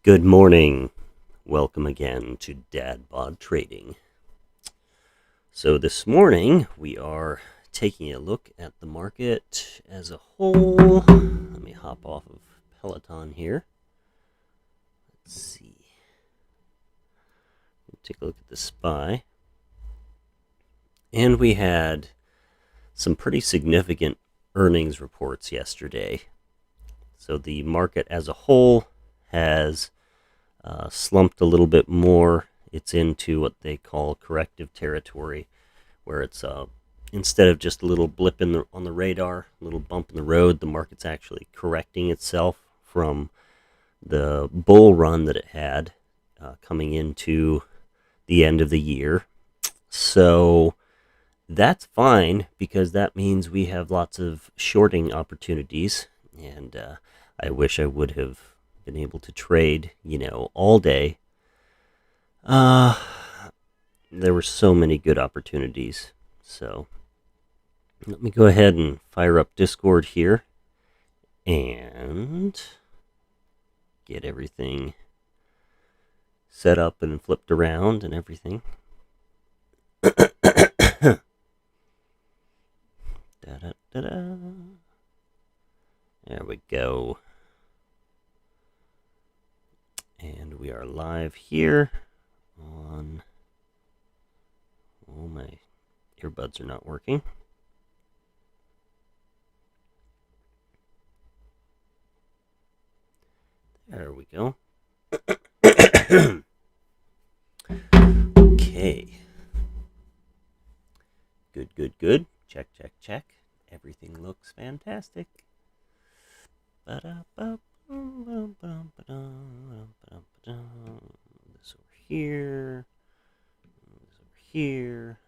Good morning. Welcome again to Dad Bod Trading. So this morning we are taking a look at the market as a whole. Let me hop off of Peloton here. Let's see. Take a look at the SPY. And we had some pretty significant earnings reports yesterday. So the market as a whole has slumped a little bit more. It's into what they call corrective territory, where it's instead of just a little blip on the radar, a little bump in the road, the market's actually correcting itself from the bull run that it had coming into the end of the year. So that's fine, because that means we have lots of shorting opportunities, and I wish I would have been able to trade, all day. There were so many good opportunities. So let me go ahead and fire up Discord here and get everything set up and flipped around and everything. Da-da-da-da. There we go. And we are live here on... Oh, my earbuds are not working. There we go. Okay. Good. Check. Everything looks fantastic. This over here. This over here.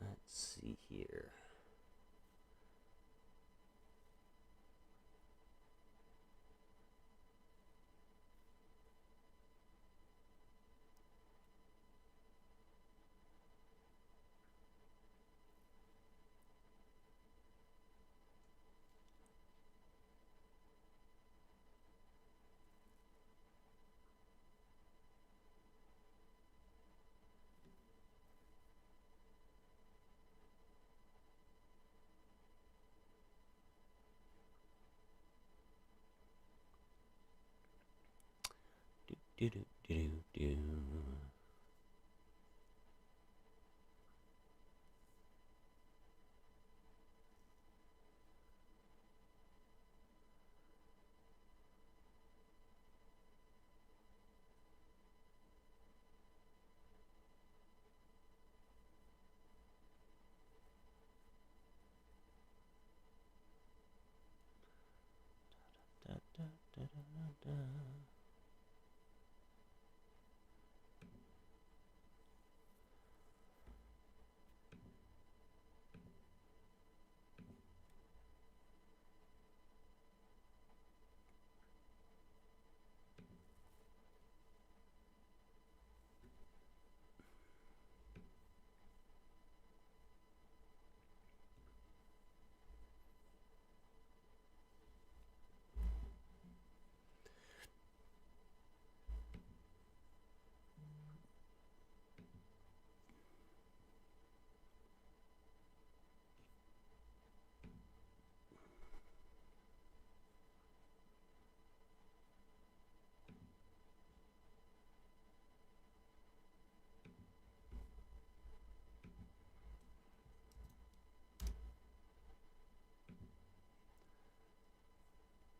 Let's see here. Do.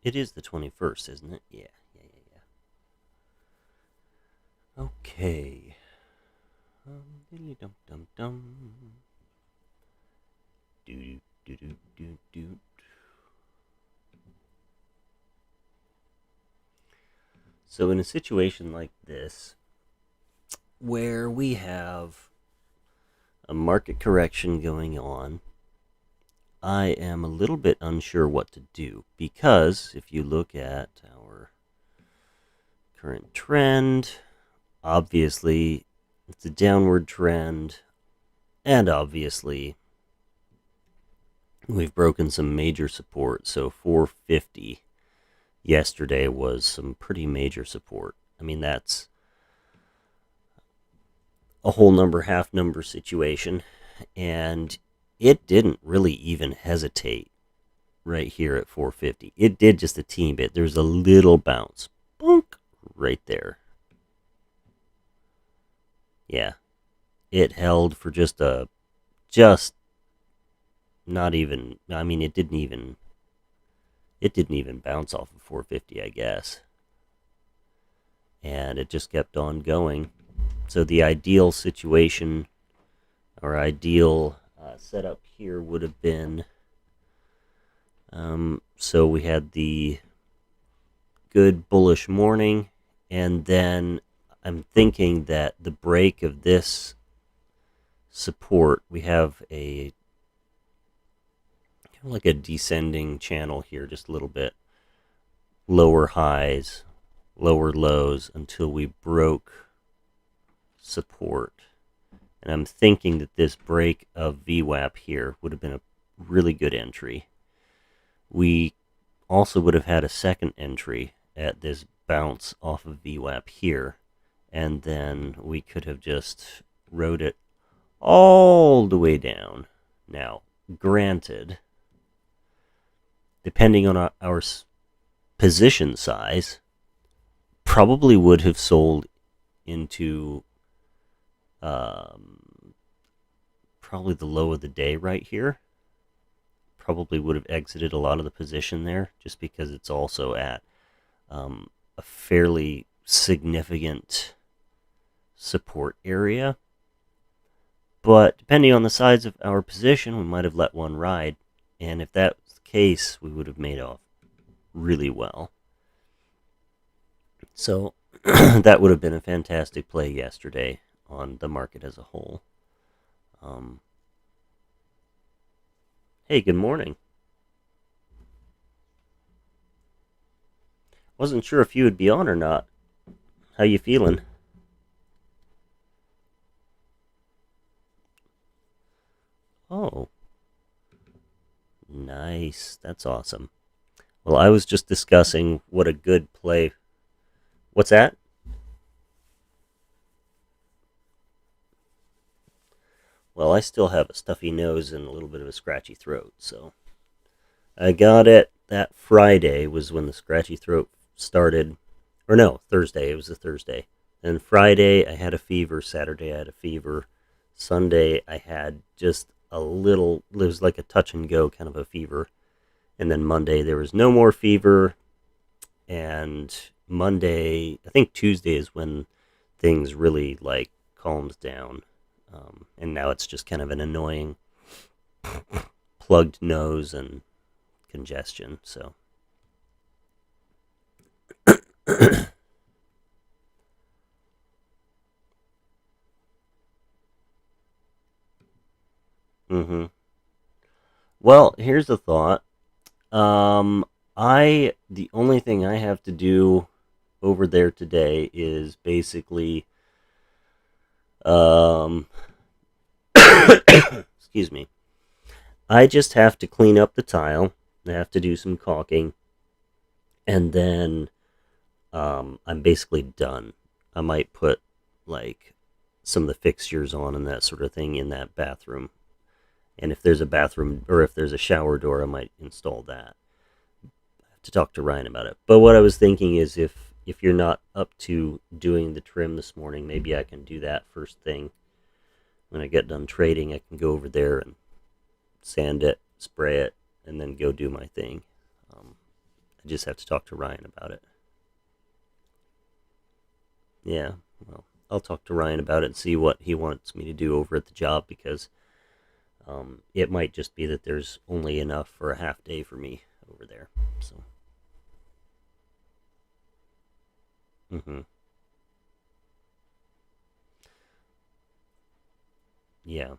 It is the 21st, isn't it? Yeah. Okay. Dum. Do. So in a situation like this, where we have a market correction going on. I am a little bit unsure what to do because if you look at our current trend, obviously it's a downward trend, and obviously we've broken some major support. So 450 yesterday was some pretty major support. I mean, that's a whole number, half number situation, and it didn't really even hesitate right here at 450. It did just a teeny bit. There's a little bounce. Boink, right there. Yeah. It held for just not even, I mean, it didn't even bounce off of 450, I guess. And it just kept on going. So the ideal situation, or ideal setup here would have been, so we had the good bullish morning, and then I'm thinking that the break of this support, we have a kind of like a descending channel here, just a little bit lower highs, lower lows until we broke support. And I'm thinking that this break of VWAP here would have been a really good entry. We also would have had a second entry at this bounce off of VWAP here, and then we could have just rode it all the way down. Now, granted, depending on our position size, probably would have sold into probably the low of the day right here. Probably would have exited a lot of the position there just because it's also at a fairly significant support area. But depending on the size of our position, we might have let one ride. And if that was the case, we would have made off really well. So that would have been a fantastic play yesterday on the market as a whole. Hey, good morning. Wasn't sure if you would be on or not. How you feeling? Oh, nice. That's awesome. Well, I was just discussing what a good play. What's that? Well, I still have a stuffy nose and a little bit of a scratchy throat, so I got it. That Friday was when the scratchy throat started. Or no, Thursday. It was a Thursday. And Friday, I had a fever. Saturday, I had a fever. Sunday, I had just a little, it was like a touch and go kind of a fever. And then Monday, there was no more fever. And Monday, I think Tuesday is when things really like calms down. And now it's just kind of an annoying plugged nose and congestion. So, mm-hmm. Well, here's the thought. The only thing I have to do over there today is basically, um, excuse me. I just have to clean up the tile. I have to do some caulking, and then I'm basically done. I might put like some of the fixtures on and that sort of thing in that bathroom. And if there's a bathroom or if there's a shower door, I might install that. I have to talk to Ryan about it. But what I was thinking is if you're not up to doing the trim this morning, maybe I can do that first thing. When I get done trading, I can go over there and sand it, spray it, and then go do my thing. I just have to talk to Ryan about it. Yeah, well, I'll talk to Ryan about it and see what he wants me to do over at the job because it might just be that there's only enough for a half day for me over there. So, mm-hmm. Yeah.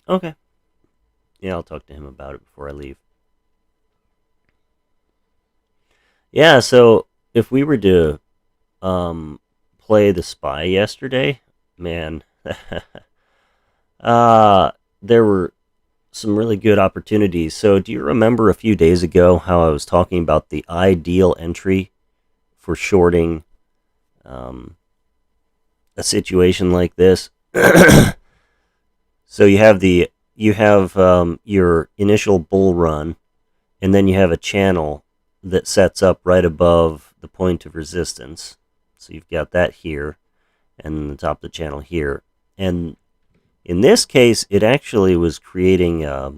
Okay. Yeah, I'll talk to him about it before I leave. Yeah, so if we were to play the spy yesterday, man, there were some really good opportunities. So, do you remember a few days ago how I was talking about the ideal entry for shorting um, a situation like this? So you have your initial bull run, and then you have a channel that sets up right above the point of resistance. So you've got that here, and the top of the channel here. And in this case, it actually was creating a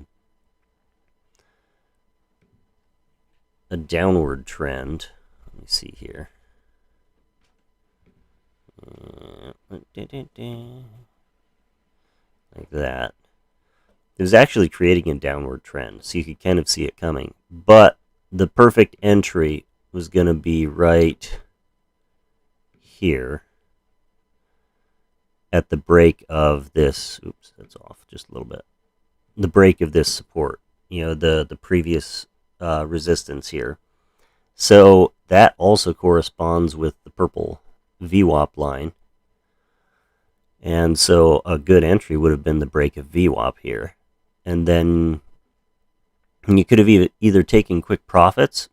downward trend. Let me see here. Like that. It was actually creating a downward trend, so you could kind of see it coming. But the perfect entry was going to be right here at the break of this. Oops, that's off just a little bit. The break of this support, the previous resistance here. So that also corresponds with the purple VWAP line. And so a good entry would have been the break of VWAP here. And then you could have either taken quick profits,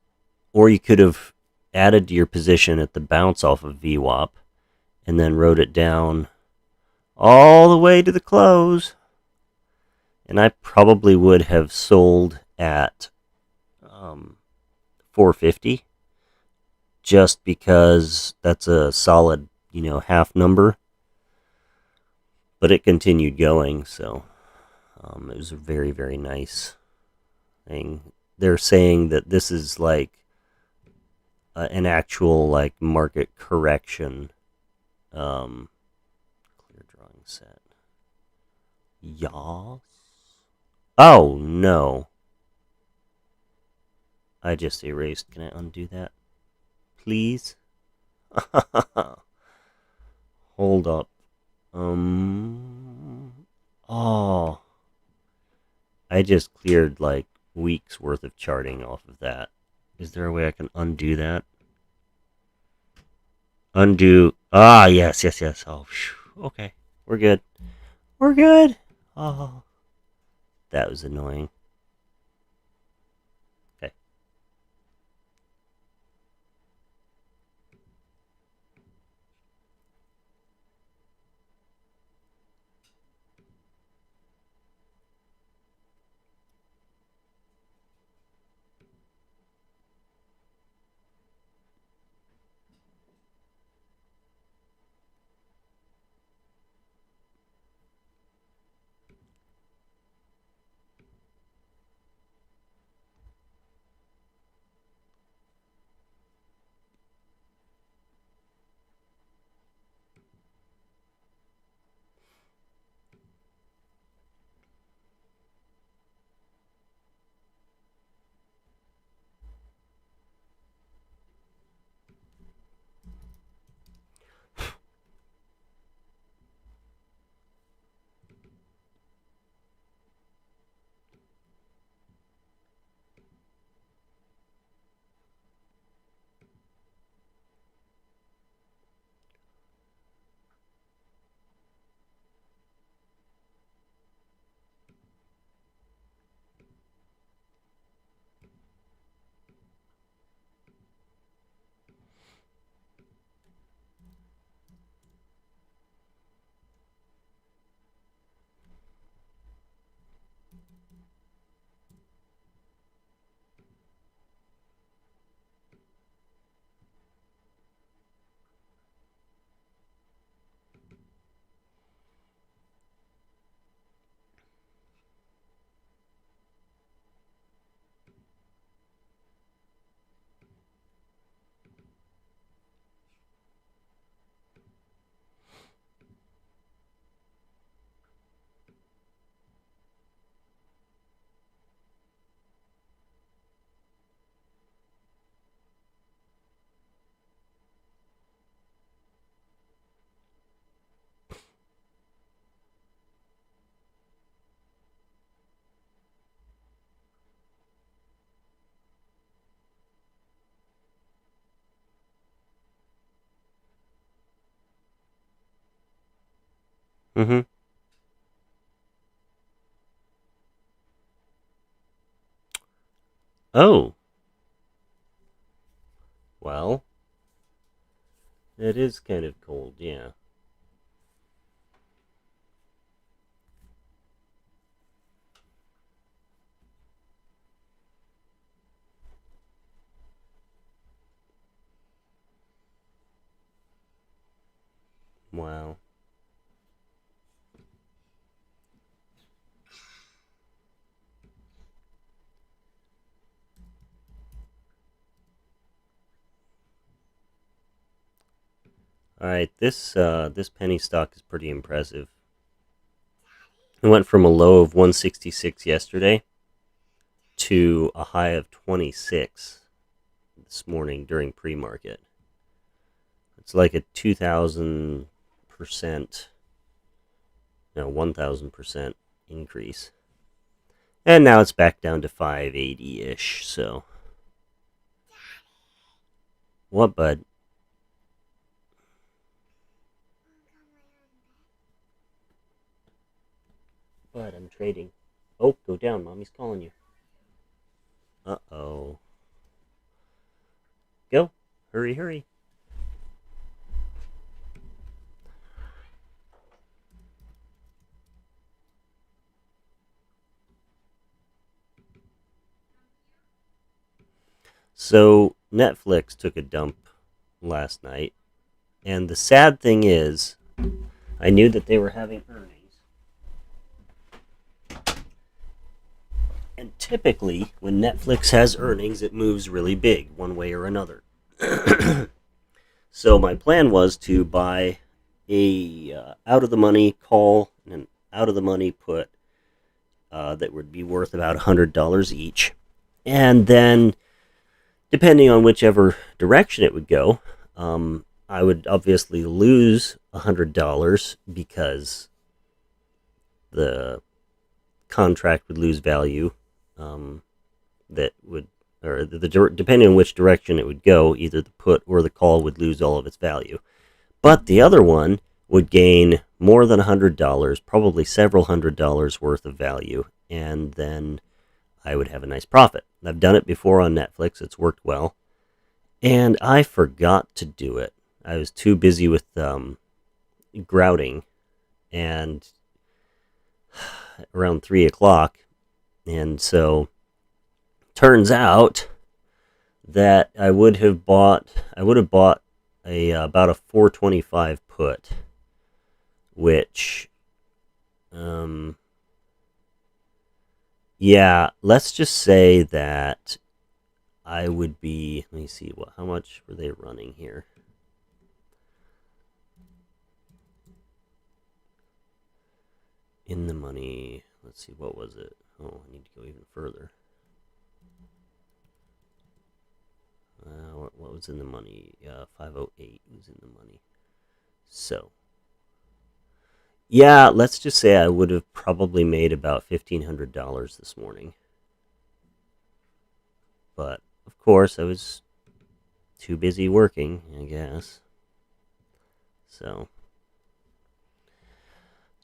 or you could have added to your position at the bounce off of VWAP and then wrote it down all the way to the close. And I probably would have sold at 450, just because that's a solid, half number. But it continued going, so it was a very, very nice thing. They're saying that this is like an actual like market correction. Clear drawing set. Yas. Oh no! I just erased. Can I undo that, please? Hold up. Oh, I just cleared like weeks worth of charting off of that. Is there a way I can undo that? Undo. Ah, yes, yes, yes. Oh, okay. We're good. We're good. Oh, that was annoying. Okay. Mm-hmm. Oh, well, it is kind of cold, yeah. Wow. All right, this penny stock is pretty impressive. It went from a low of 166 yesterday to a high of 26 this morning during pre-market. It's like a 2,000%, no, 1,000% increase. And now it's back down to 580-ish, so. What, bud? Bud, I'm trading. Oh, go down. Mommy's calling you. Uh-oh. Go. Hurry, hurry. So, Netflix took a dump last night. And the sad thing is, I knew that they were having earnings. And typically, when Netflix has earnings, it moves really big, one way or another. So my plan was to buy a out of the money call and an out of the money put that would be worth about $100 each, and then depending on whichever direction it would go, I would obviously lose $100 because the contract would lose value. Um, that would, or depending on which direction it would go, either the put or the call would lose all of its value. But the other one would gain more than $100, probably several $100 worth of value, and then I would have a nice profit. I've done it before on Netflix. It's worked well. And I forgot to do it. I was too busy with grouting and around 3 o'clock. And so turns out that I would have bought a about a 425 put, which um, yeah, let's just say that I would be. Let me see how much were they running here? In the money. Let's see, what was it? Oh, I need to go even further. What was in the money? 508 was in the money. So, yeah, let's just say I would have probably made about $1,500 this morning. But, of course, I was too busy working, I guess. So,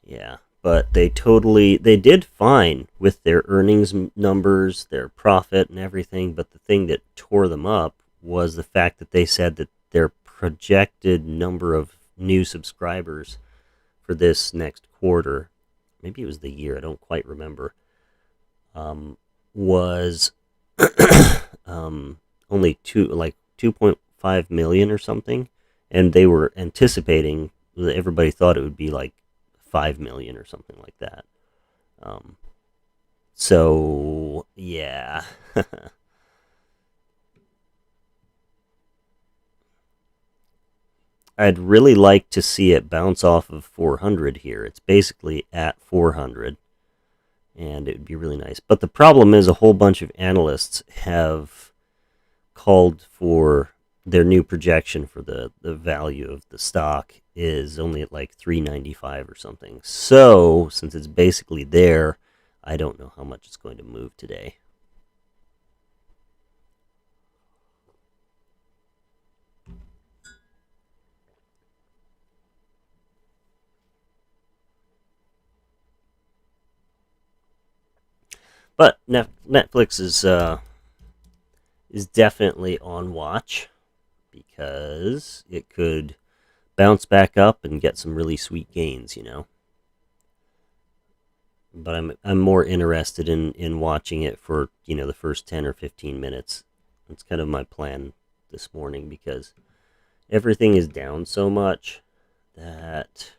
yeah. But they did fine with their earnings numbers, their profit, and everything. But the thing that tore them up was the fact that they said that their projected number of new subscribers for this next quarter, maybe it was the year, I don't quite remember, was only 2.5 million or something, and they were anticipating, everybody thought it would be like 5 million or something like that. Um, so yeah. I'd really like to see it bounce off of 400 here. It's basically at 400, and it would be really nice. But the problem is, a whole bunch of analysts have called for their new projection for the value of the stock is only at like 395 or something. So, since it's basically there, I don't know how much it's going to move today. But Netflix is definitely on watch because it could bounce back up and get some really sweet gains. But I'm more interested in watching it for the first 10 or 15 minutes. That's kind of my plan this morning because everything is down so much that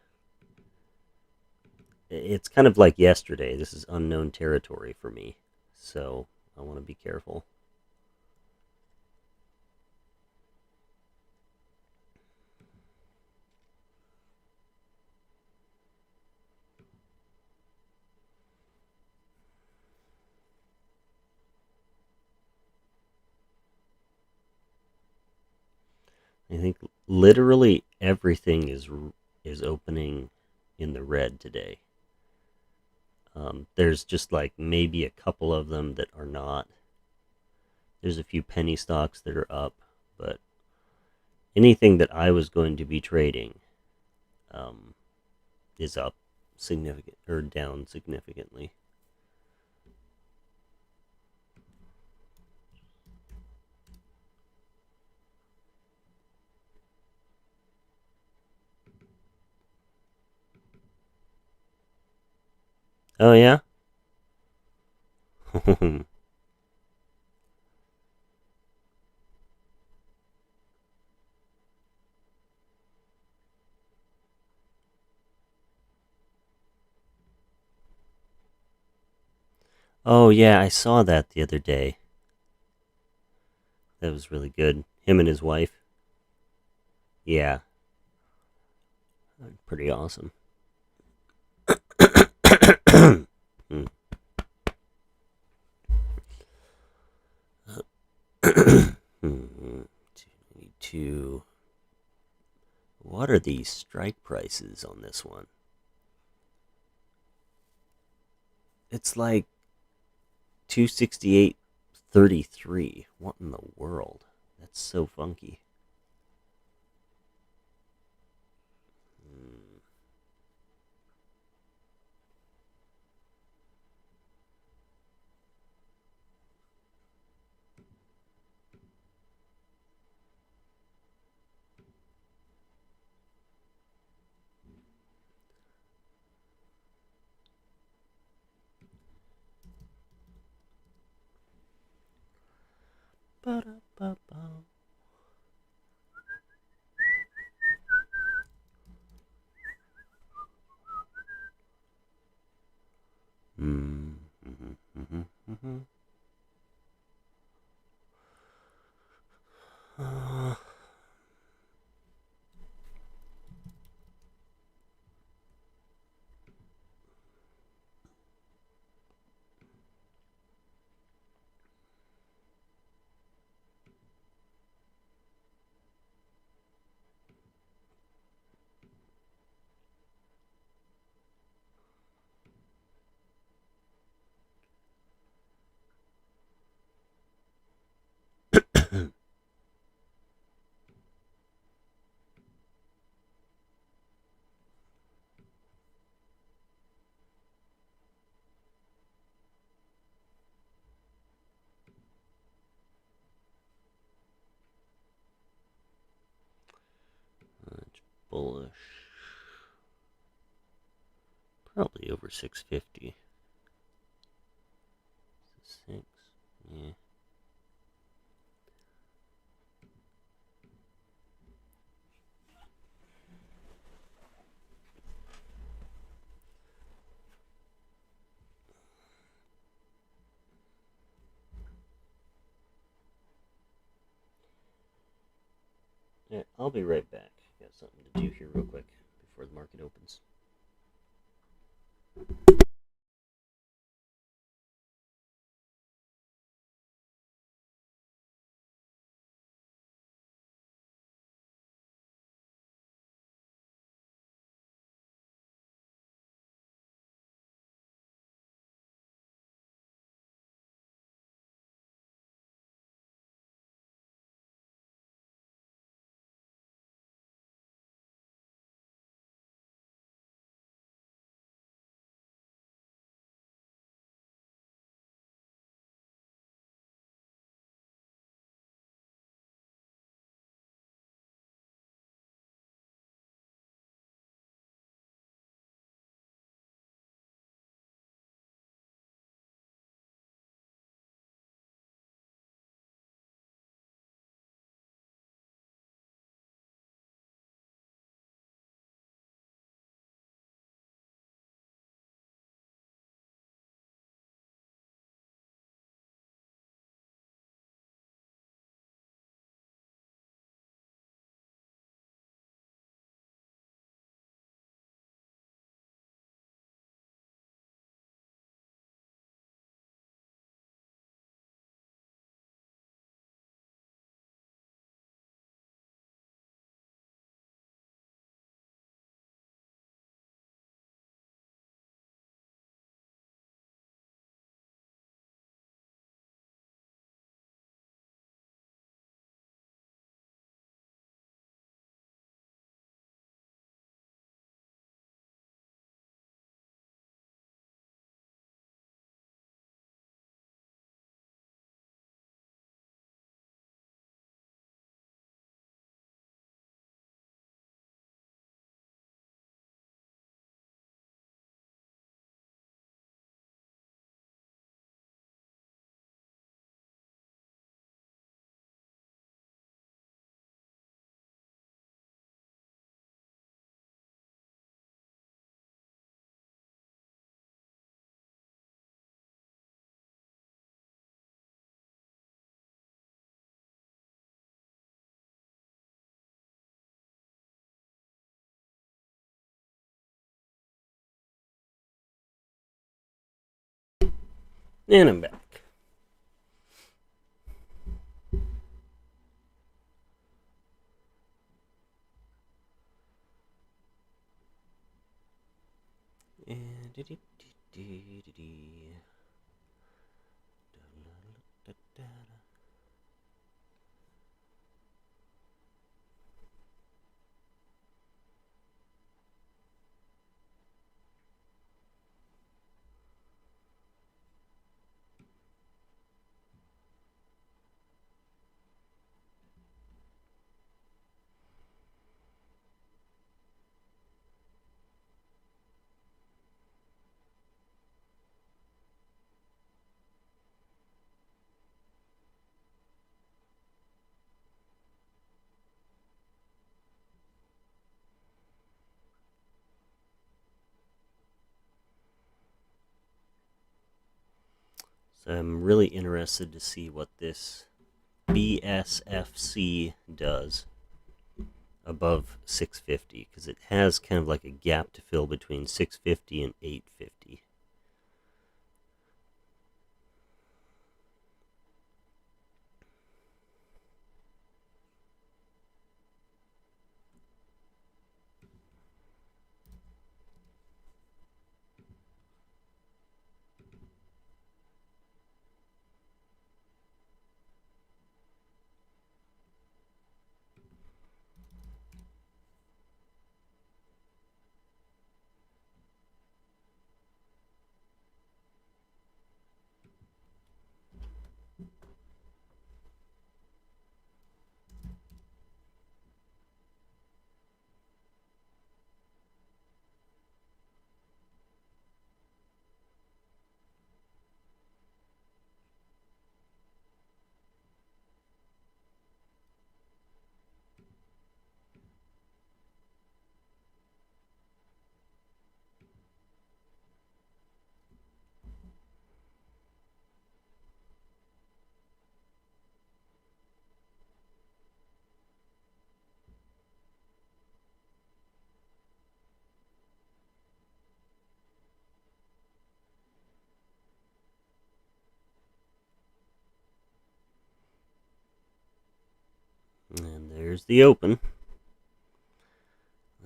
it's kind of like yesterday. This is unknown territory for me, so I want to be careful. I think literally everything is opening in the red today. There's just like maybe a couple of them that are not. There's a few penny stocks that are up, but anything that I was going to be trading um, is up significant or down significantly. Oh yeah. Oh yeah, I saw that the other day. That was really good. Him and his wife. Yeah, pretty awesome. Hmm. 292. What are these strike prices on this one? It's like 268.33. What in the world? That's so funky. Hmm. Ba-da-ba-ba. Mm, mhm, mhm, mhm. Uh, it's bullish. Probably over 650. Six. Yeah. Yeah, I'll be right back. Got something to do here real quick before the market opens. And I'm back. So I'm really interested to see what this BSFC does above 650, because it has kind of like a gap to fill between 650 and 850. And there's the open.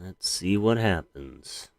Let's see what happens.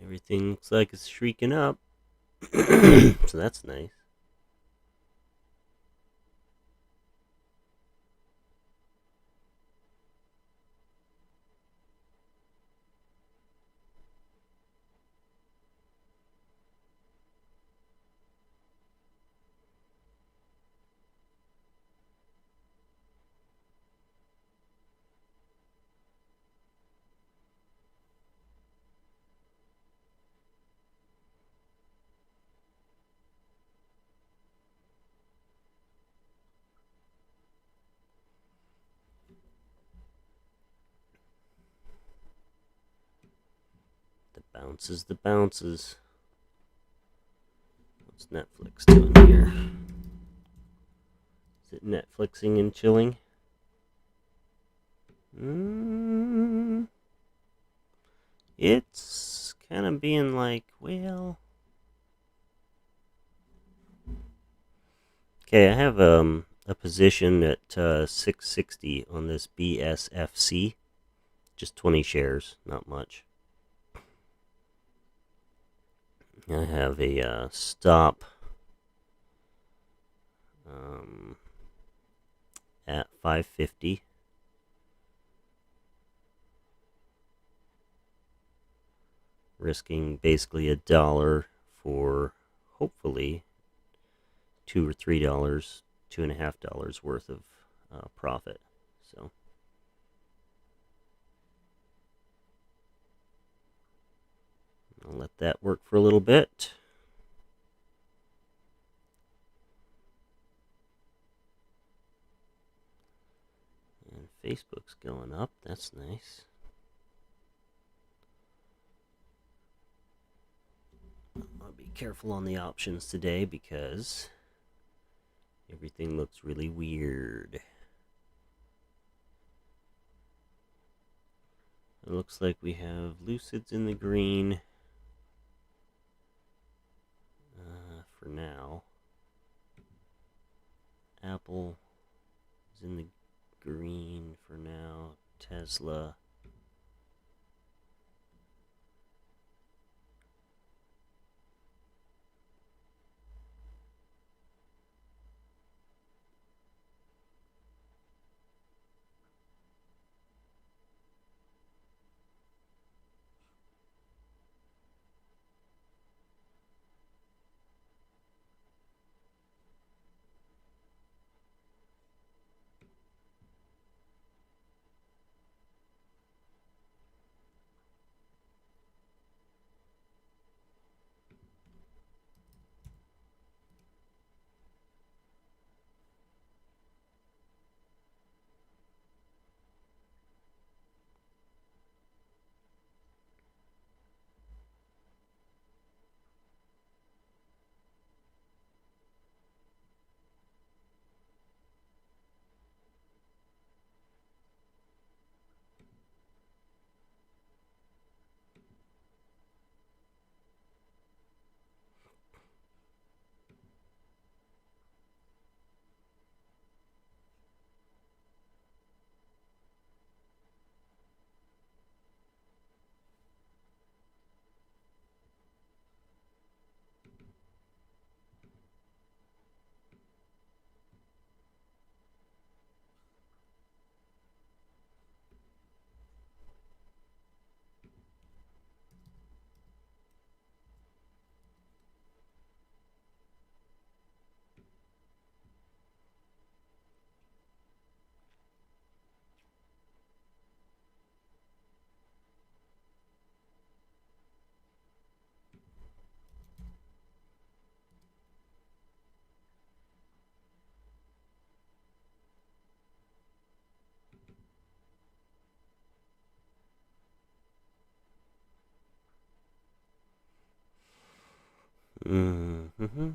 Everything looks like it's shrieking up. So that's nice. The bounces. What's Netflix doing here? Is it Netflixing and chilling? It's kind of being like, well... Okay, I have a position at 660 on this BSFC. Just 20 shares, not much. I have a stop at 550. Risking basically $1 for hopefully $2 or $3, $2.50 worth of profit. So I'll let that work for a little bit. And Facebook's going up. That's nice. I'll be careful on the options today because everything looks really weird. It looks like we have Lucids in the green for now. Apple is in the green for now. Tesla. Mm-hmm.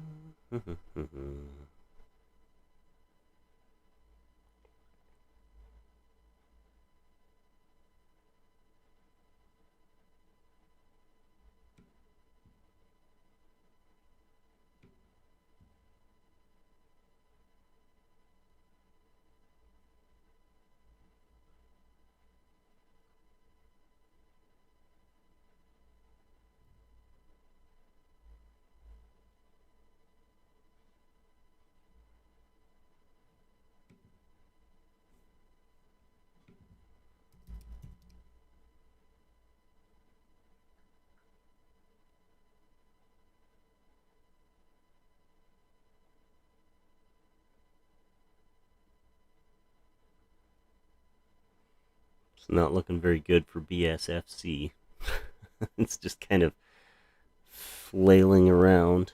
It's not looking very good for BSFC. It's just kind of flailing around.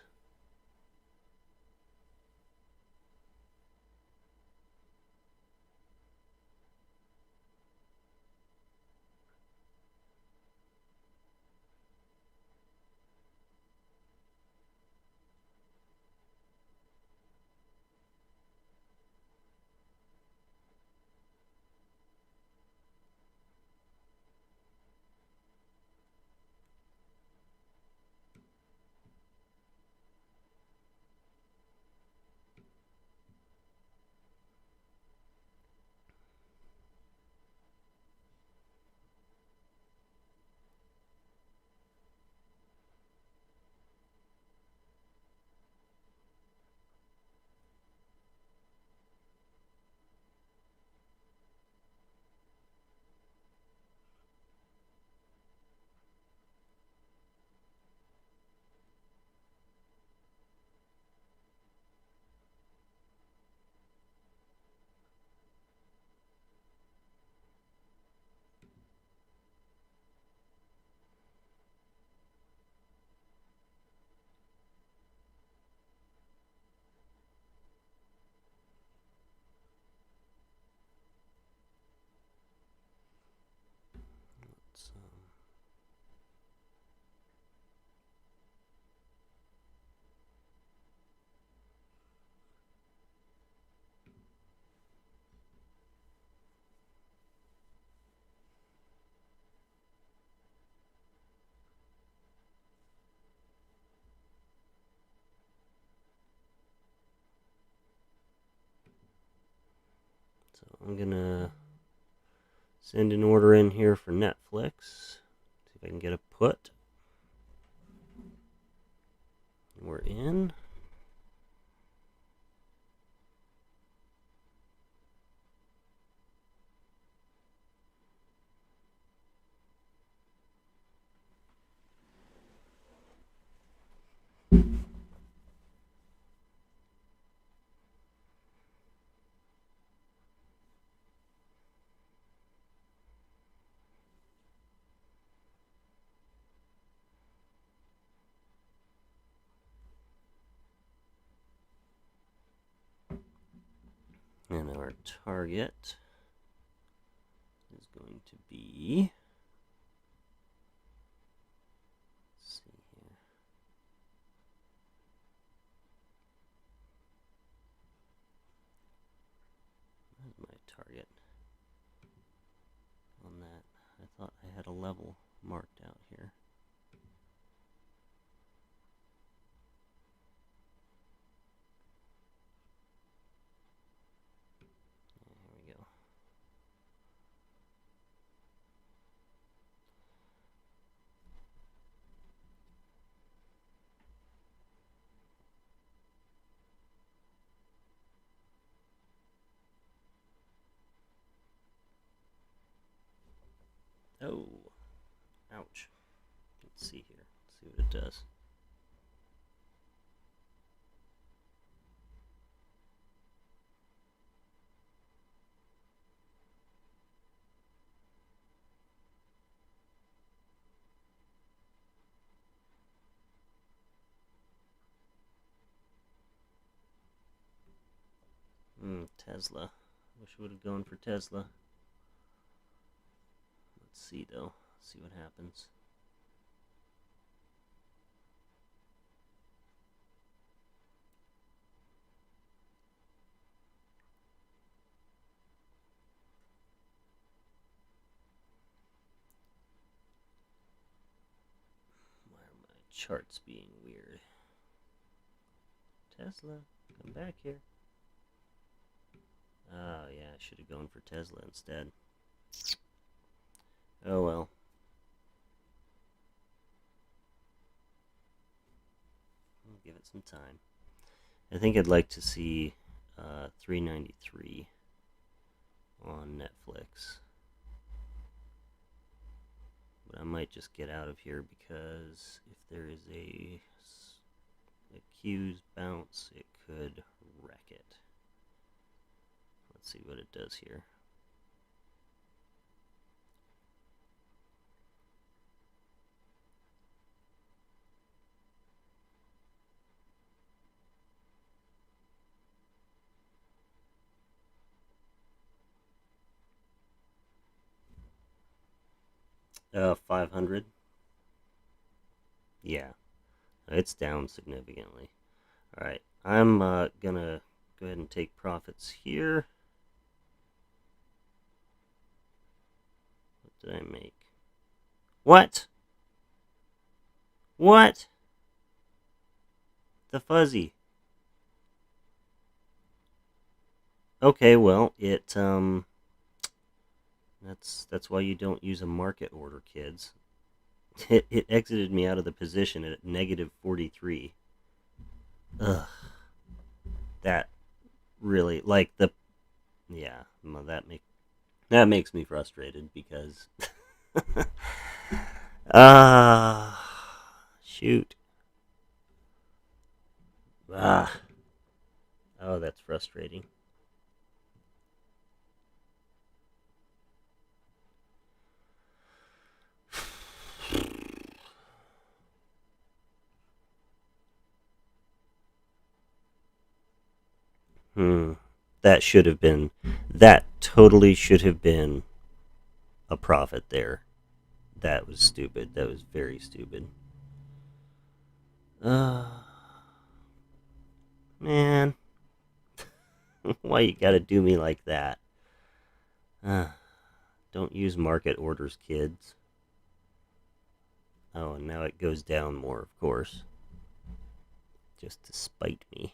I'm gonna send an order in here for Netflix. See if I can get a put. We're in. And our target is going to be, let's see here. Where's my target on that? I thought I had a level marked out here. There we go. Oh, ouch. Let's see here. Let's see what it does. Tesla. Wish I would have gone for Tesla. Let's see though. See what happens. Why are my charts being weird? Tesla, come back here. Oh yeah, I should have gone for Tesla instead. Oh well. I'll give it some time. I think I'd like to see $3.93 on Netflix. But I might just get out of here because if there is a contiues bounce, it could wreck it. Let's see what it does here. $500. Yeah, it's down significantly. All right, I'm gonna go ahead and take profits here. What did I make? What? What? The fuzzy. Okay, well, that's why you don't use a market order, kids. It exited me out of the position at negative 43. Ugh. That really, like, yeah, well, that makes me frustrated because shoot. Ah. Oh, that's frustrating. That should have been, that totally should have been a profit there. That was stupid. That was very stupid. Man. Why you gotta do me like that? Don't use market orders, kids. Oh, and now it goes down more, of course. Just to spite me.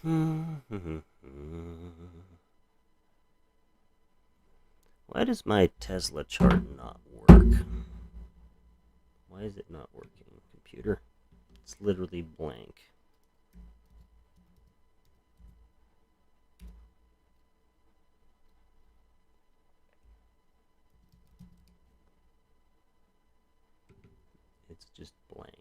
Why does my Tesla chart not work? Why is it not working, computer? It's literally blank. It's just blank.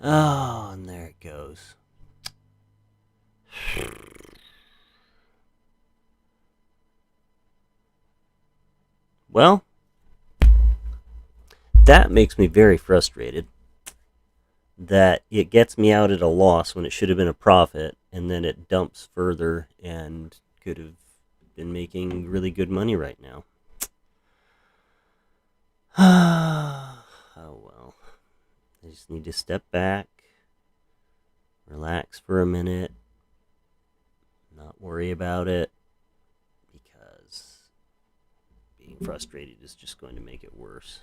Oh, and there it goes. Well, that makes me very frustrated that it gets me out at a loss when it should have been a profit, and then it dumps further and could have been making really good money right now. Oh well. I just need to step back, relax for a minute, not worry about it, because being frustrated is just going to make it worse.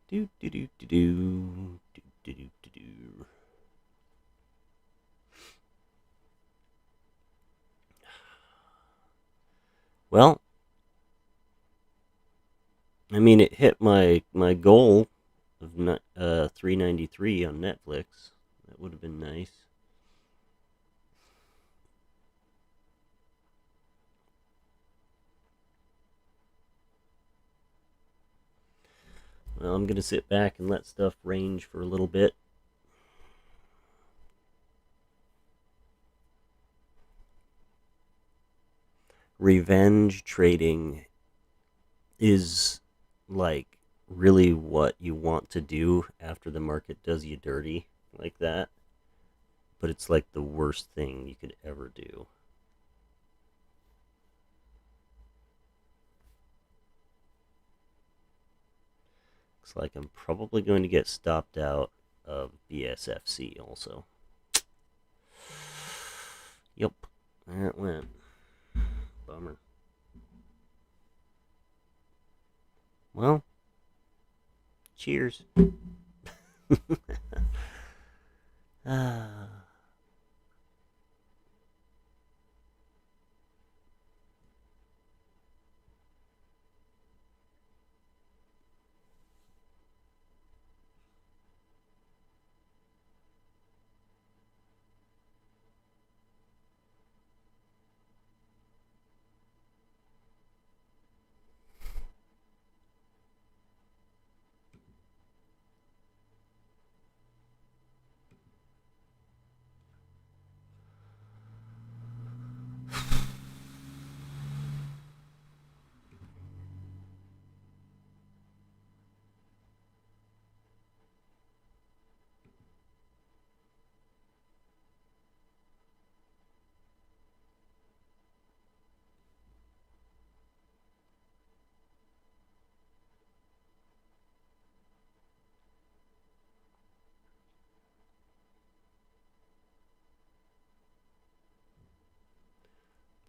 Do do do do do do do do do. Well, I mean, it hit my goal of $3.93 on Netflix. That would have been nice. Well, I'm gonna sit back and let stuff range for a little bit. Revenge trading is like really what you want to do after the market does you dirty like that, but it's like the worst thing you could ever do. Looks like I'm probably going to get stopped out of BSFC also. Yep, there it went. Bummer. Well, cheers. Ah.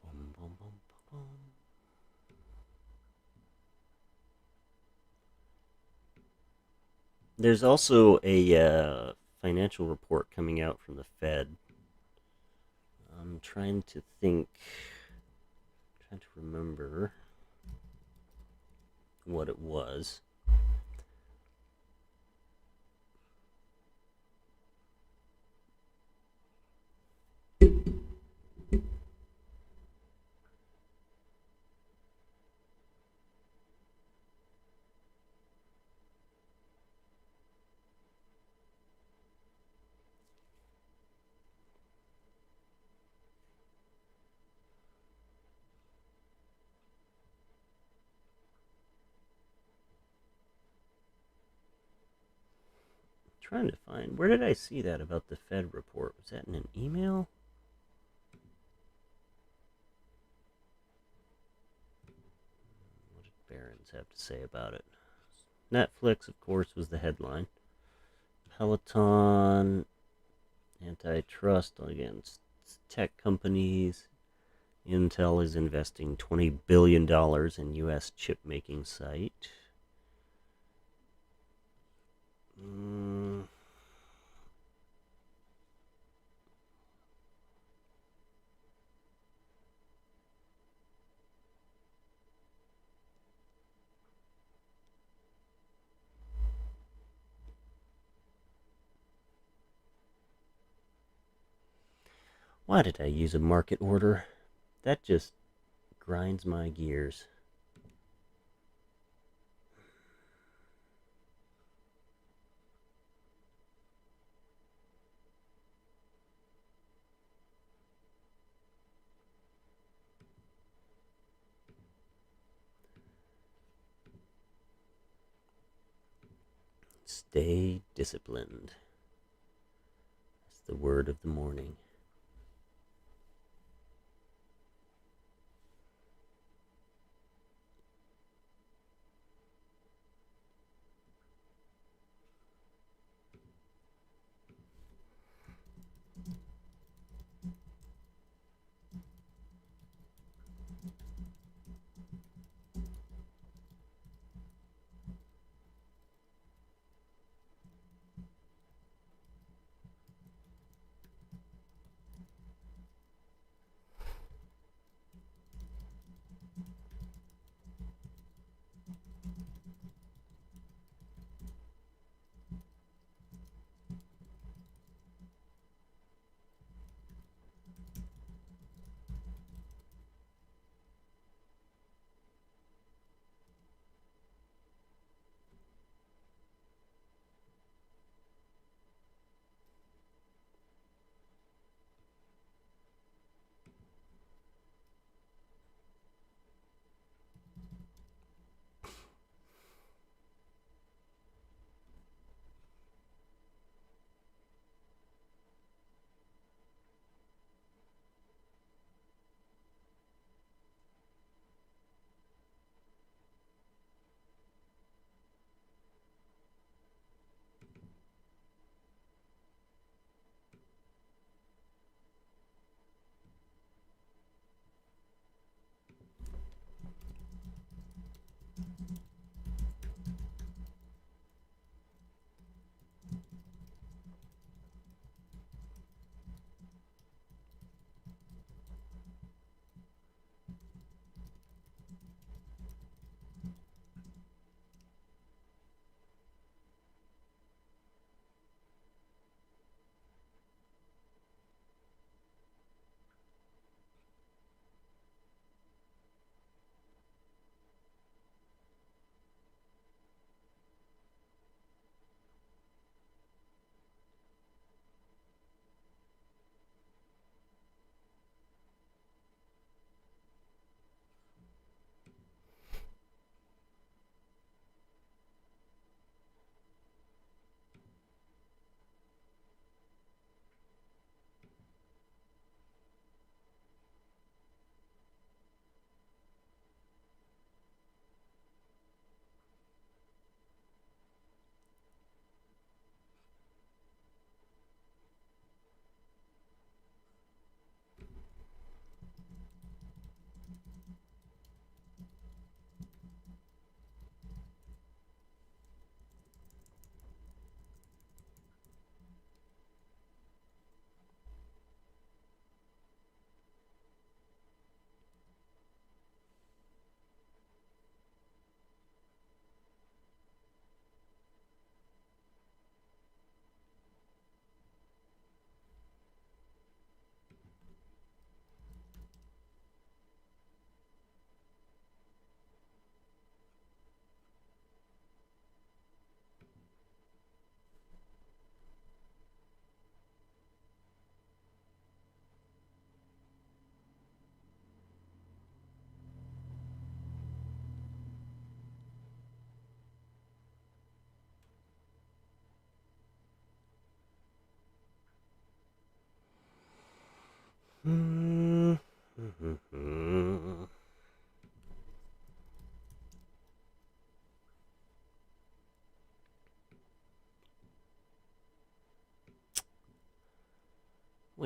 Bum, bum, bum, bum. There's also a financial report coming out from the Fed I'm trying to think, trying to remember what it was. Trying to find, where did I see that about the Fed report? Was that in an email? What did Barron's have to say about it? Netflix, of course, was the headline. Peloton, antitrust against tech companies. Intel is investing $20 billion in U.S. chip making site. Why did I use a market order? That just grinds my gears. Stay disciplined. That's the word of the morning.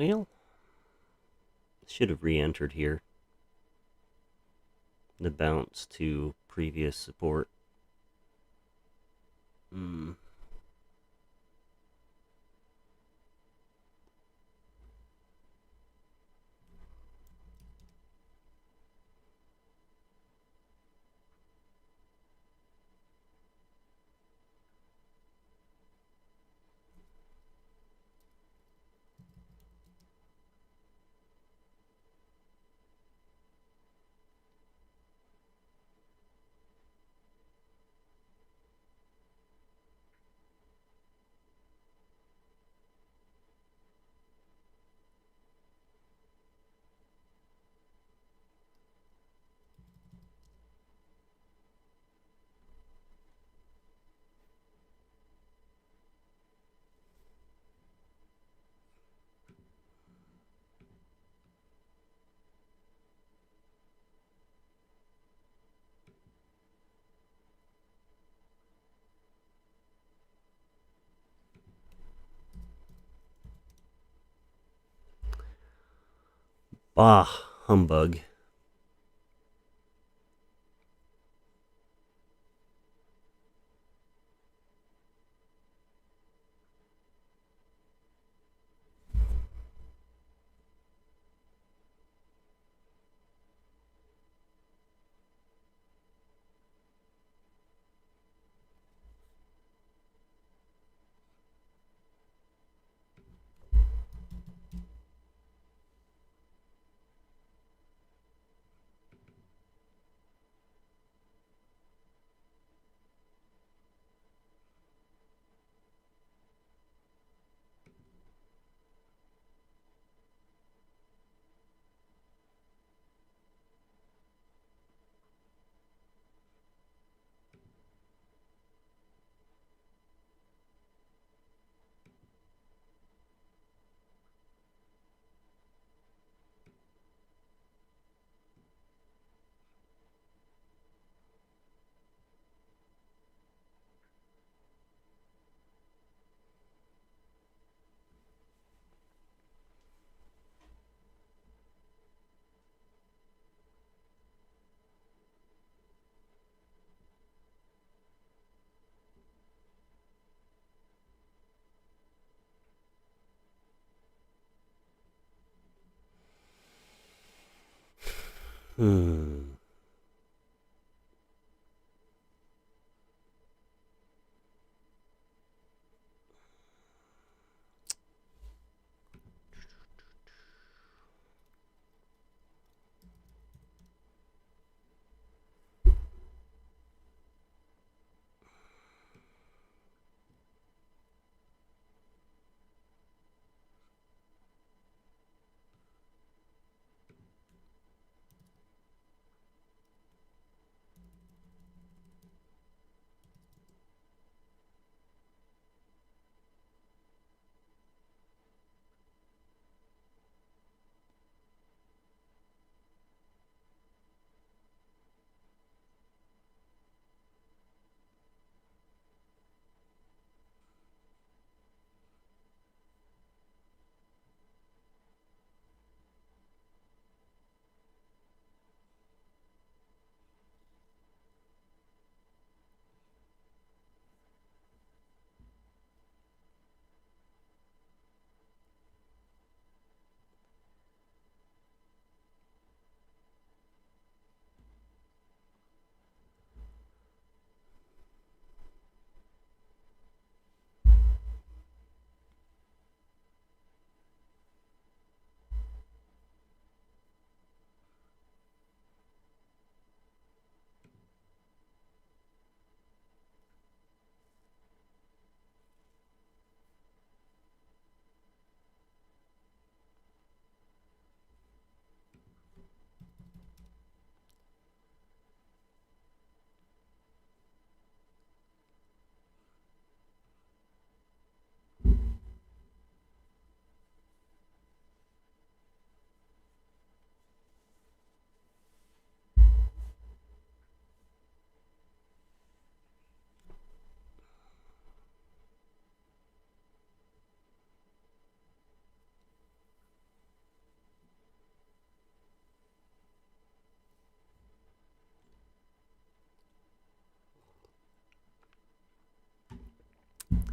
Well, should have re-entered here. The bounce to previous support. Bah, humbug. Hmm.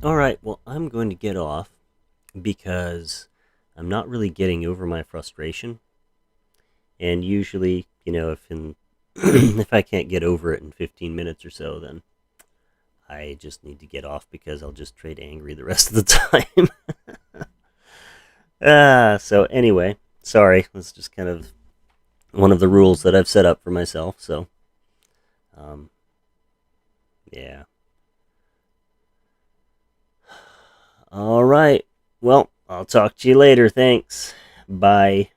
All right, well, I'm going to get off because I'm not really getting over my frustration. And usually, if I can't get over it in 15 minutes or so, then I just need to get off because I'll just trade angry the rest of the time. So anyway, sorry. That's just kind of one of the rules that I've set up for myself. So, um, yeah. All right. Well, I'll talk to you later. Thanks. Bye.